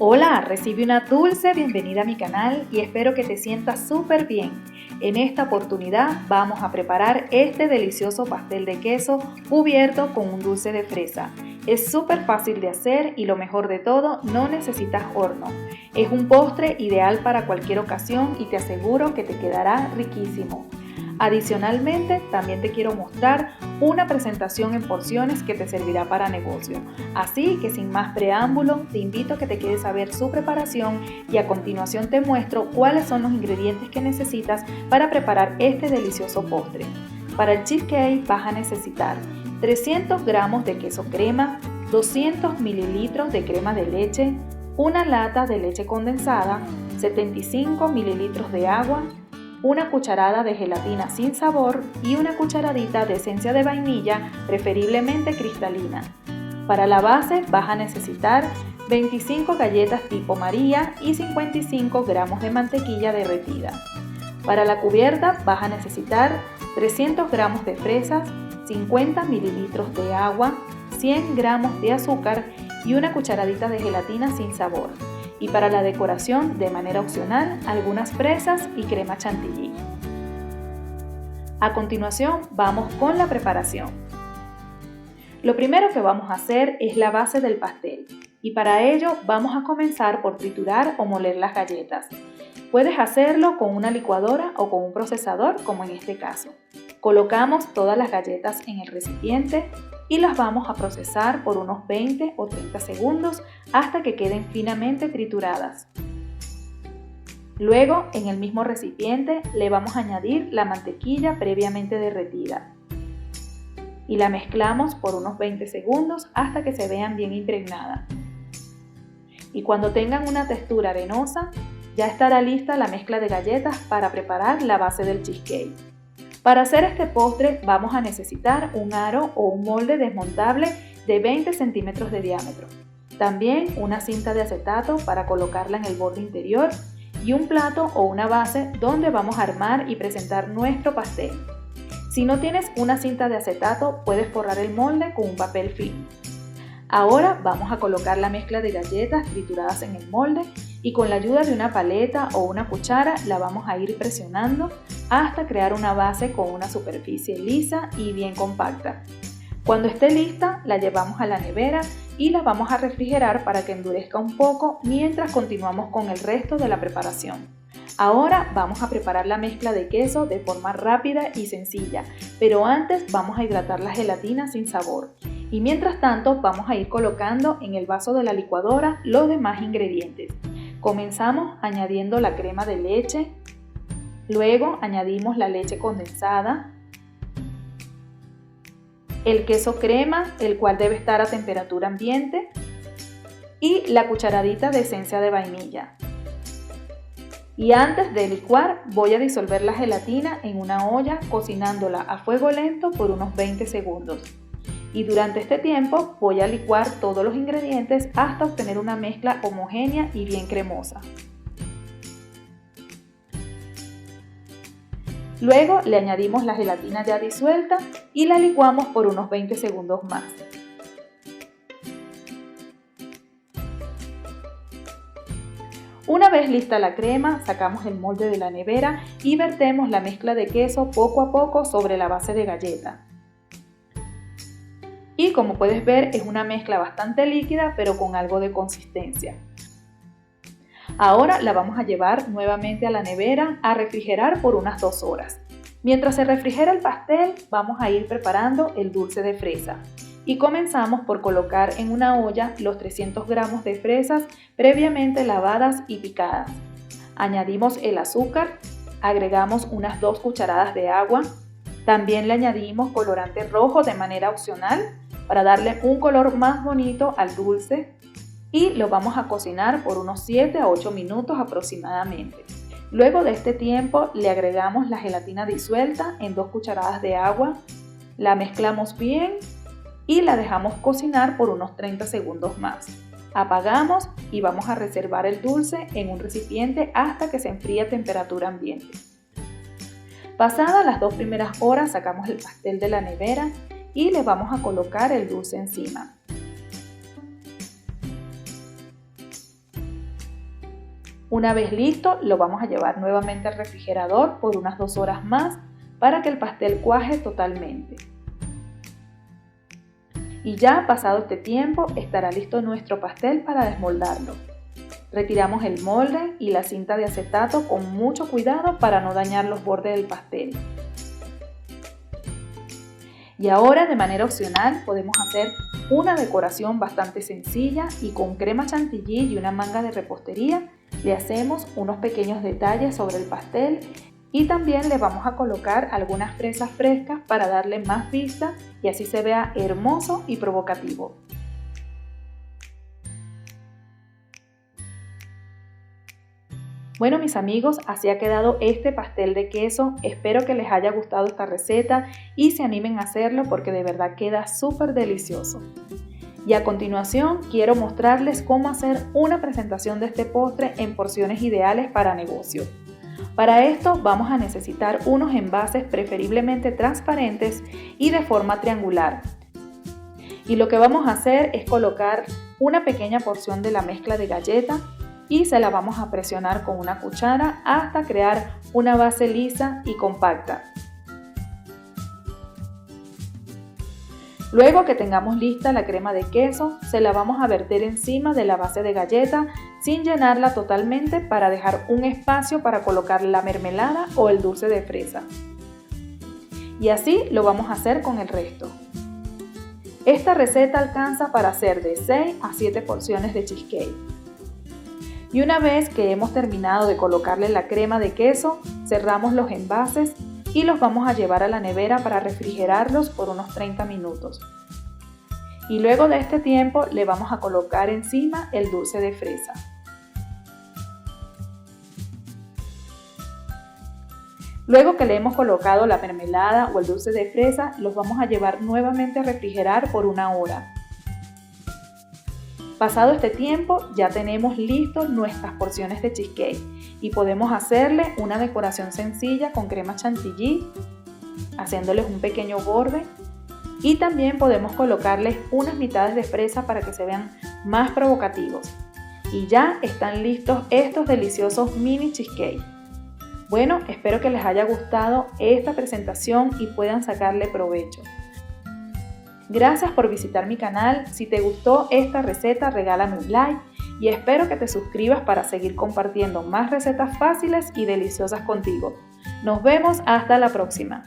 Hola, recibe una dulce bienvenida a mi canal y espero que te sientas súper bien. En esta oportunidad vamos a preparar este delicioso pastel de queso cubierto con un dulce de fresa. Es súper fácil de hacer y lo mejor de todo, no necesitas horno. Es un postre ideal para cualquier ocasión y te aseguro que te quedará riquísimo. Adicionalmente, también te quiero mostrar una presentación en porciones que te servirá para negocio. Así que sin más preámbulo, te invito a que te quedes a ver su preparación y a continuación te muestro cuáles son los ingredientes que necesitas para preparar este delicioso postre. Para el cheesecake vas a necesitar 300 gramos de queso crema, 200 mililitros de crema de leche, una lata de leche condensada, 75 mililitros de agua, una cucharada de gelatina sin sabor y una cucharadita de esencia de vainilla, preferiblemente cristalina. Para la base vas a necesitar 25 galletas tipo María y 55 gramos de mantequilla derretida. Para la cubierta vas a necesitar 300 gramos de fresas, 50 mililitros de agua, 100 gramos de azúcar y una cucharadita de gelatina sin sabor. Y para la decoración, de manera opcional, algunas fresas y crema chantilly. A continuación, vamos con la preparación. Lo primero que vamos a hacer es la base del pastel y para ello vamos a comenzar por triturar o moler las galletas. Puedes hacerlo con una licuadora o con un procesador, como en este caso. Colocamos todas las galletas en el recipiente y las vamos a procesar por unos 20 o 30 segundos hasta que queden finamente trituradas. Luego, en el mismo recipiente le vamos a añadir la mantequilla previamente derretida y la mezclamos por unos 20 segundos hasta que se vean bien impregnadas. Y cuando tengan una textura arenosa, ya estará lista la mezcla de galletas para preparar la base del cheesecake. Para hacer este postre vamos a necesitar un aro o un molde desmontable de 20 centímetros de diámetro. También una cinta de acetato para colocarla en el borde interior y un plato o una base donde vamos a armar y presentar nuestro pastel. Si no tienes una cinta de acetato, puedes forrar el molde con un papel film. Ahora vamos a colocar la mezcla de galletas trituradas en el molde y con la ayuda de una paleta o una cuchara la vamos a ir presionando hasta crear una base con una superficie lisa y bien compacta. Cuando esté lista, la llevamos a la nevera y la vamos a refrigerar para que endurezca un poco mientras continuamos con el resto de la preparación. Ahora vamos a preparar la mezcla de queso de forma rápida y sencilla, pero antes vamos a hidratar la gelatina sin sabor. Y mientras tanto vamos a ir colocando en el vaso de la licuadora los demás ingredientes. Comenzamos añadiendo la crema de leche, luego añadimos la leche condensada, el queso crema, el cual debe estar a temperatura ambiente, y la cucharadita de esencia de vainilla. Y antes de licuar voy a disolver la gelatina en una olla cocinándola a fuego lento por unos 20 segundos. Y durante este tiempo voy a licuar todos los ingredientes hasta obtener una mezcla homogénea y bien cremosa. Luego le añadimos la gelatina ya disuelta y la licuamos por unos 20 segundos más. Una vez lista la crema, sacamos el molde de la nevera y vertemos la mezcla de queso poco a poco sobre la base de galleta. Y como puedes ver es una mezcla bastante líquida pero con algo de consistencia. Ahora la vamos a llevar nuevamente a la nevera a refrigerar por unas 2 horas. Mientras se refrigera el pastel vamos a ir preparando el dulce de fresa. Y comenzamos por colocar en una olla los 300 gramos de fresas previamente lavadas y picadas. Añadimos el azúcar, agregamos unas 2 cucharadas de agua. También le añadimos colorante rojo de manera opcional para darle un color más bonito al dulce y lo vamos a cocinar por unos 7 a 8 minutos aproximadamente. Luego de este tiempo le agregamos la gelatina disuelta en 2 cucharadas de agua, la mezclamos bien y la dejamos cocinar por unos 30 segundos más. Apagamos y vamos a reservar el dulce en un recipiente hasta que se enfríe a temperatura ambiente. Pasadas las 2 primeras horas sacamos el pastel de la nevera y le vamos a colocar el dulce encima. Una vez listo, lo vamos a llevar nuevamente al refrigerador por unas 2 horas más para que el pastel cuaje totalmente. Y ya pasado este tiempo estará listo nuestro pastel para desmoldarlo. Retiramos el molde y la cinta de acetato con mucho cuidado para no dañar los bordes del pastel. Y ahora, de manera opcional, podemos hacer una decoración bastante sencilla y con crema chantilly y una manga de repostería le hacemos unos pequeños detalles sobre el pastel y también le vamos a colocar algunas fresas frescas para darle más vista y así se vea hermoso y provocativo. Bueno, mis amigos, así ha quedado este pastel de queso. Espero que les haya gustado esta receta y se animen a hacerlo porque de verdad queda súper delicioso. Y a continuación quiero mostrarles cómo hacer una presentación de este postre en porciones ideales para negocio. Para esto vamos a necesitar unos envases preferiblemente transparentes y de forma triangular. Y lo que vamos a hacer es colocar una pequeña porción de la mezcla de galleta y se la vamos a presionar con una cuchara hasta crear una base lisa y compacta. Luego que tengamos lista la crema de queso, se la vamos a verter encima de la base de galleta sin llenarla totalmente para dejar un espacio para colocar la mermelada o el dulce de fresa. Y así lo vamos a hacer con el resto. Esta receta alcanza para hacer de 6 a 7 porciones de cheesecake. Y una vez que hemos terminado de colocarle la crema de queso, cerramos los envases y los vamos a llevar a la nevera para refrigerarlos por unos 30 minutos. Y luego de este tiempo le vamos a colocar encima el dulce de fresa. Luego que le hemos colocado la mermelada o el dulce de fresa, los vamos a llevar nuevamente a refrigerar por 1 hora. Pasado este tiempo ya tenemos listos nuestras porciones de cheesecake y podemos hacerle una decoración sencilla con crema chantilly, haciéndoles un pequeño borde y también podemos colocarles unas mitades de fresa para que se vean más provocativos. Y ya están listos estos deliciosos mini cheesecake. Bueno, espero que les haya gustado esta presentación y puedan sacarle provecho. Gracias por visitar mi canal. Si te gustó esta receta, regálame un like y espero que te suscribas para seguir compartiendo más recetas fáciles y deliciosas contigo. Nos vemos hasta la próxima.